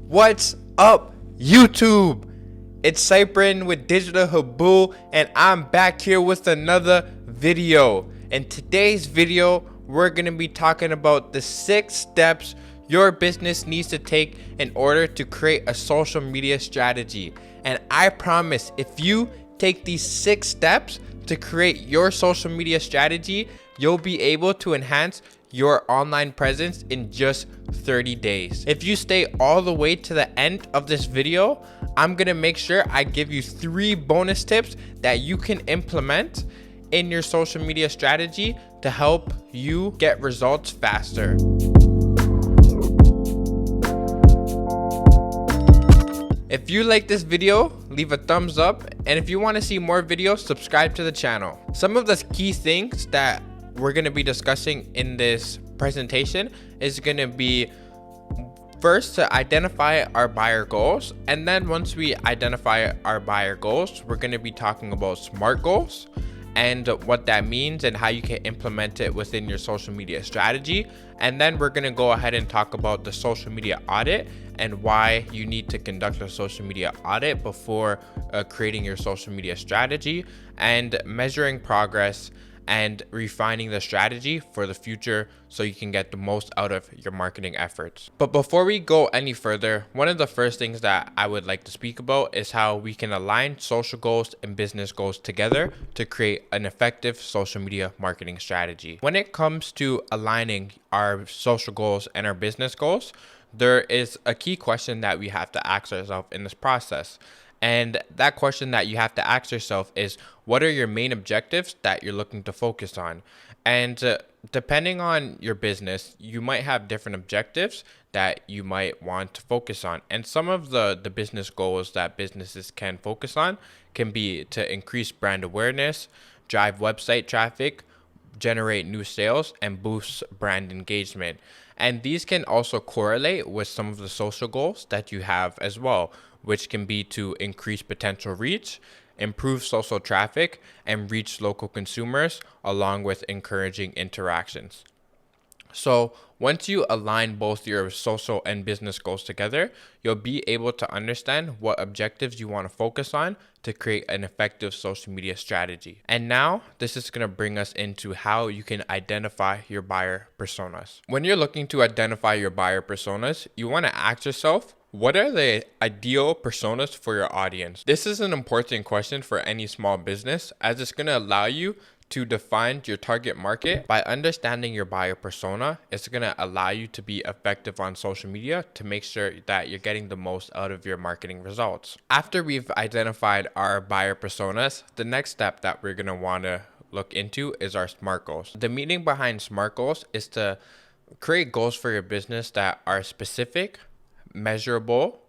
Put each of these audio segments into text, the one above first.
What's up, YouTube? It's Cyprin with Digital Haboo, and I'm back here with another video. In today's video, we're going to be talking about the 6 steps your business needs to take in order to create a social media strategy. And I promise, if you take these 6 steps to create your social media strategy, you'll be able to enhance your online presence in just 30 days. If you stay all the way to the end of this video, I'm gonna make sure I give you 3 bonus tips that you can implement in your social media strategy to help you get results faster. If you like this video, leave a thumbs up, and if you want to see more videos, subscribe to the channel. Some of the key things that we're going to be discussing in this presentation is going to be first to identify our buyer goals, and then once we identify our buyer goals, we're going to be talking about SMART goals and what that means and how you can implement it within your social media strategy. And then we're going to go ahead and talk about the social media audit and why you need to conduct a social media audit before creating your social media strategy, and measuring progress and refining the strategy for the future so you can get the most out of your marketing efforts. But before we go any further, one of the first things that I would like to speak about is how we can align social goals and business goals together to create an effective social media marketing strategy. When it comes to aligning our social goals and our business goals, there is a key question that we have to ask ourselves in this process. And that question that you have to ask yourself is, what are your main objectives that you're looking to focus on? And depending on your business, you might have different objectives that you might want to focus on. And some of the business goals that businesses can focus on can be to increase brand awareness, drive website traffic, generate new sales, and boost brand engagement. And these can also correlate with some of the social goals that you have as well, which can be to increase potential reach, improve social traffic, and reach local consumers, along with encouraging interactions. So once you align both your social and business goals together, you'll be able to understand what objectives you want to focus on to create an effective social media strategy. And now this is going to bring us into how you can identify your buyer personas. When you're looking to identify your buyer personas, you want to ask yourself, what are the ideal personas for your audience? This is an important question for any small business, as it's going to allow you to define your target market. By understanding your buyer persona, it's going to allow you to be effective on social media to make sure that you're getting the most out of your marketing results. After we've identified our buyer personas, the next step that we're going to want to look into is our SMART goals. The meaning behind SMART goals is to create goals for your business that are specific, measurable,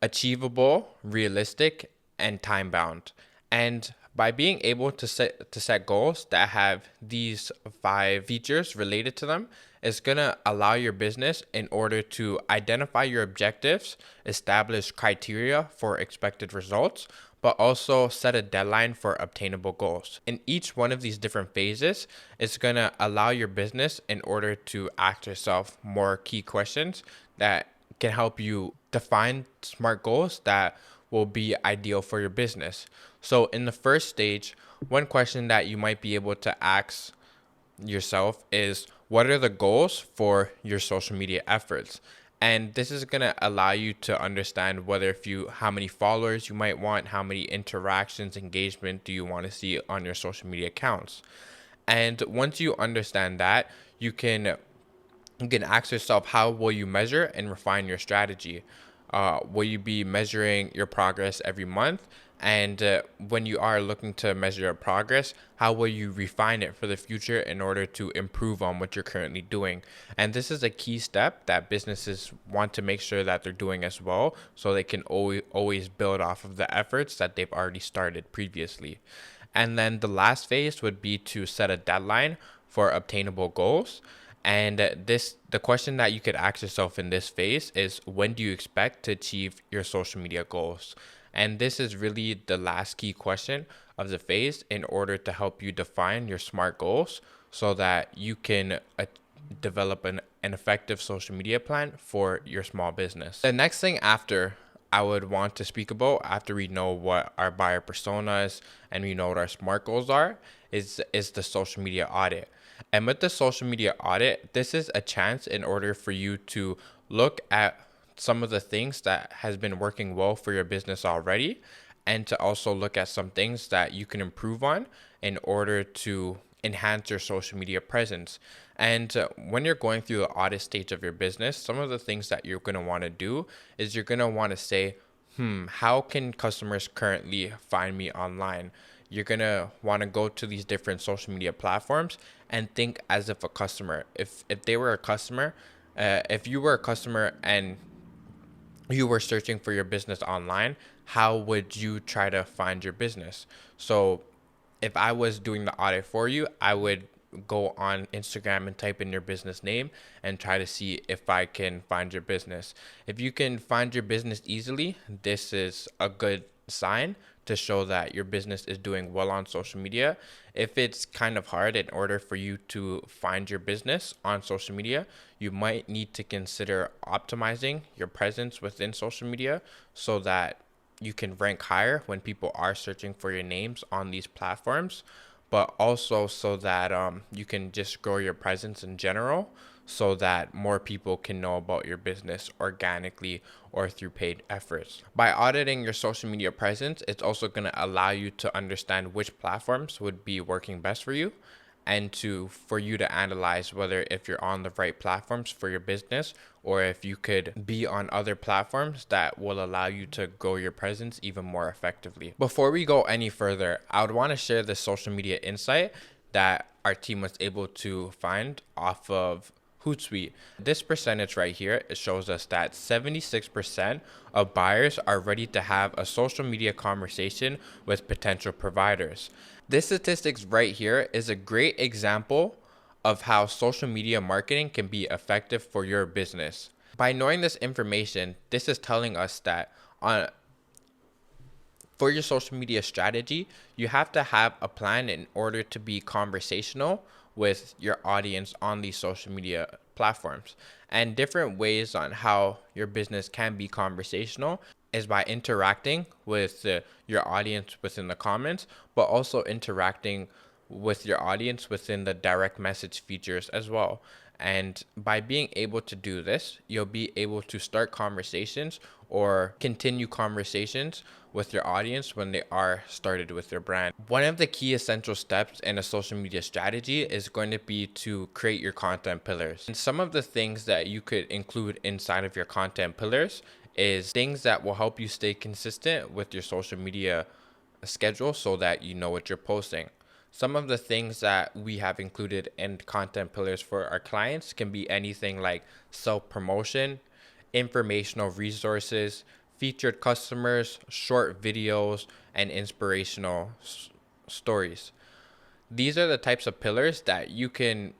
achievable, realistic, and time-bound. And by being able to set goals that have these 5 features related to them, it's going to allow your business in order to identify your objectives, establish criteria for expected results, but also set a deadline for obtainable goals. In each one of these different phases, it's going to allow your business in order to ask yourself more key questions that can help you define SMART goals that will be ideal for your business. So in the first stage, one question that you might be able to ask yourself is, what are the goals for your social media efforts? And this is going to allow you to understand how many followers you might want, how many interactions, engagement do you want to see on your social media accounts. And once you understand that, you can ask yourself, how will you measure and refine your strategy? Will you be measuring your progress every month? And when you are looking to measure your progress, how will you refine it for the future in order to improve on what you're currently doing? And this is a key step that businesses want to make sure that they're doing as well, so they can always build off of the efforts that they've already started previously. And then the last phase would be to set a deadline for obtainable goals. And the question that you could ask yourself in this phase is, when do you expect to achieve your social media goals? And this is really the last key question of the phase in order to help you define your SMART goals so that you can develop an an effective social media plan for your small business. The next thing after I would want to speak about, after we know what our buyer persona is and we know what our SMART goals are, is the social media audit. And with the social media audit, this is a chance in order for you to look at some of the things that has been working well for your business already, and to also look at some things that you can improve on in order to enhance your social media presence. And when you're going through the audit stage of your business, some of the things that you're going to want to do is you're going to want to say, how can customers currently find me online? You're going to want to go to these different social media platforms and think as if a customer. If they were a customer, if you were a customer and you were searching for your business online, how would you try to find your business? So if I was doing the audit for you, I would go on Instagram and type in your business name and try to see if I can find your business. If you can find your business easily, this is a good sign to show that your business is doing well on social media. If it's kind of hard in order for you to find your business on social media, you might need to consider optimizing your presence within social media so that you can rank higher when people are searching for your names on these platforms, but also so that you can just grow your presence in general so that more people can know about your business organically or through paid efforts. By auditing your social media presence, it's also going to allow you to understand which platforms would be working best for you, and for you to analyze whether if you're on the right platforms for your business, or if you could be on other platforms that will allow you to grow your presence even more effectively. Before we go any further, I would want to share the social media insight that our team was able to find off of Hootsuite. This percentage right here, it shows us that 76% of buyers are ready to have a social media conversation with potential providers. This statistics right here is a great example of how social media marketing can be effective for your business. By knowing this information, this is telling us that for your social media strategy, you have to have a plan in order to be conversational with your audience on these social media platforms. And different ways on how your business can be conversational is by interacting with your audience within the comments, but also interacting with your audience within the direct message features as well. And by being able to do this, you'll be able to start conversations or continue conversations with your audience when they are started with their brand. One of the key essential steps in a social media strategy is going to be to create your content pillars. And some of the things that you could include inside of your content pillars is things that will help you stay consistent with your social media schedule so that you know what you're posting. Some of the things that we have included in content pillars for our clients can be anything like self-promotion, informational resources, featured customers, short videos, and inspirational stories. These are the types of pillars that you can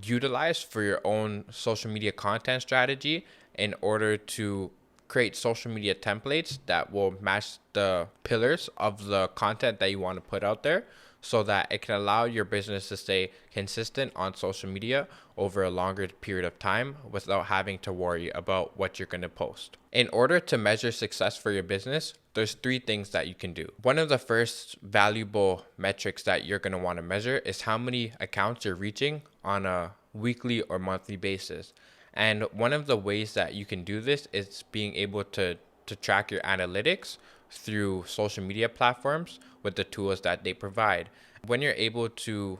utilize for your own social media content strategy in order to create social media templates that will match the pillars of the content that you want to put out there, so that it can allow your business to stay consistent on social media over a longer period of time without having to worry about what you're going to post. In order to measure success for your business, there's 3 things that you can do. One of the first valuable metrics that you're going to want to measure is how many accounts you're reaching on a weekly or monthly basis. And one of the ways that you can do this is being able to track your analytics through social media platforms with the tools that they provide. When you're able to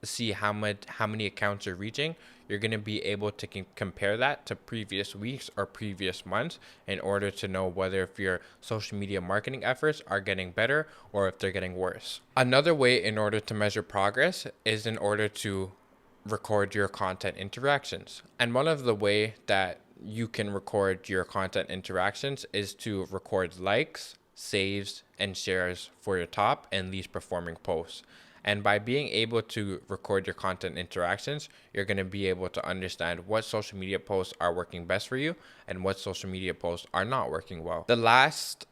see how many accounts you're reaching, you're going to be able to compare that to previous weeks or previous months in order to know whether if your social media marketing efforts are getting better or if they're getting worse. Another way in order to measure progress is in order to record your content interactions. And one of the way that you can record your content interactions is to record likes, saves, and shares for your top and least performing posts. And by being able to record your content interactions, you're going to be able to understand what social media posts are working best for you and what social media posts are not working well. The last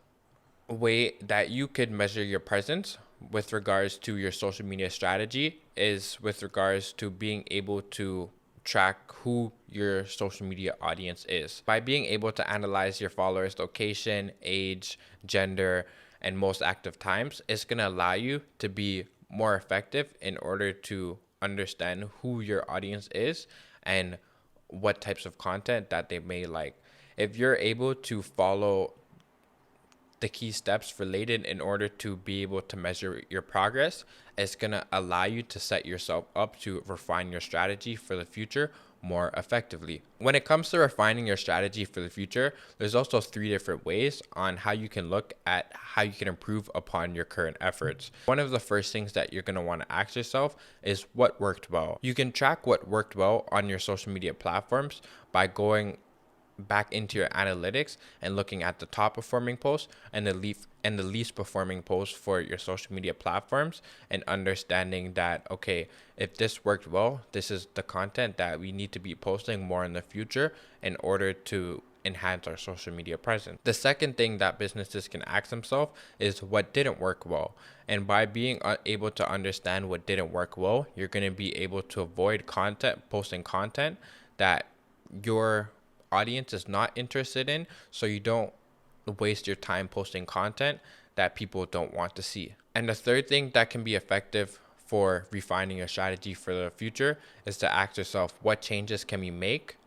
way that you could measure your presence with regards to your social media strategy is with regards to being able to track who your social media audience is. By being able to analyze your followers' location, age, gender, and most active times, it's going to allow you to be more effective in order to understand who your audience is and what types of content that they may like. If you're able to follow the key steps related in order to be able to measure your progress, it's going to allow you to set yourself up to refine your strategy for the future more effectively. When it comes to refining your strategy for the future, there's also 3 different ways on how you can look at how you can improve upon your current efforts. One of the first things that you're going to want to ask yourself is what worked well. You can track what worked well on your social media platforms by going back into your analytics and looking at the top performing posts and the least performing posts for your social media platforms, and understanding that, okay, if this worked well, this is the content that we need to be posting more in the future in order to enhance our social media presence. The second thing that businesses can ask themselves is what didn't work well. And by being able to understand what didn't work well, you're going to be able to avoid posting content that your audience is not interested in, so you don't waste your time posting content that people don't want to see. And the third thing that can be effective for refining your strategy for the future is to ask yourself, what changes can we make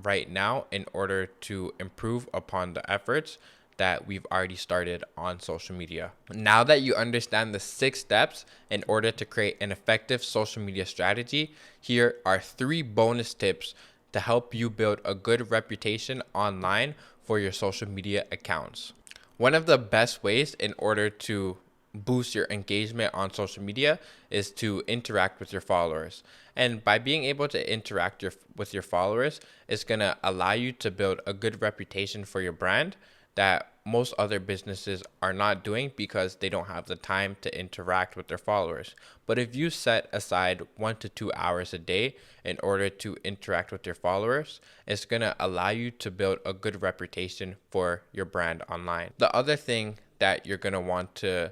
right now in order to improve upon the efforts that we've already started on social media. Now that you understand the 6 steps in order to create an effective social media strategy, here are 3 bonus tips to help you build a good reputation online for your social media accounts. One of the best ways in order to boost your engagement on social media is to interact with your followers. And by being able to interact with your followers, it's going to allow you to build a good reputation for your brand that most other businesses are not doing because they don't have the time to interact with their followers. But if you set aside 1 to 2 hours a day in order to interact with your followers, it's going to allow you to build a good reputation for your brand online. The other thing that you're going to want to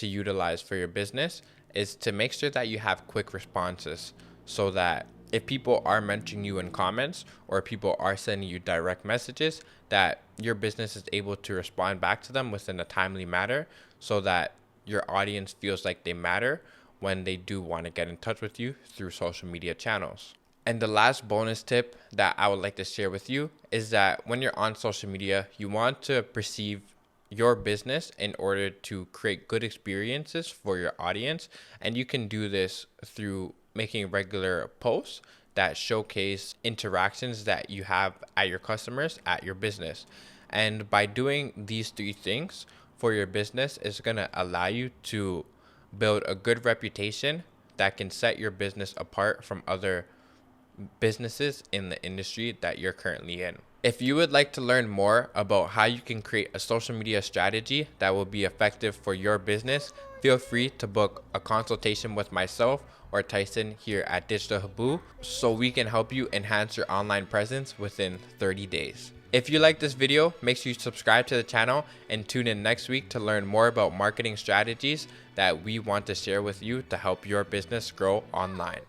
utilize for your business is to make sure that you have quick responses, so that if people are mentioning you in comments or people are sending you direct messages, that your business is able to respond back to them within a timely manner, so that your audience feels like they matter when they do want to get in touch with you through social media channels. And the last bonus tip that I would like to share with you is that when you're on social media, you want to perceive your business in order to create good experiences for your audience. And you can do this through making regular posts that showcase interactions that you have at your customers at your business. And by doing these 3 things for your business, it's going to allow you to build a good reputation that can set your business apart from other businesses in the industry that you're currently in. If you would like to learn more about how you can create a social media strategy that will be effective for your business, feel free to book a consultation with myself or Tyson here at Digital Habu, so we can help you enhance your online presence within 30 days. If you like this video, make sure you subscribe to the channel and tune in next week to learn more about marketing strategies that we want to share with you to help your business grow online.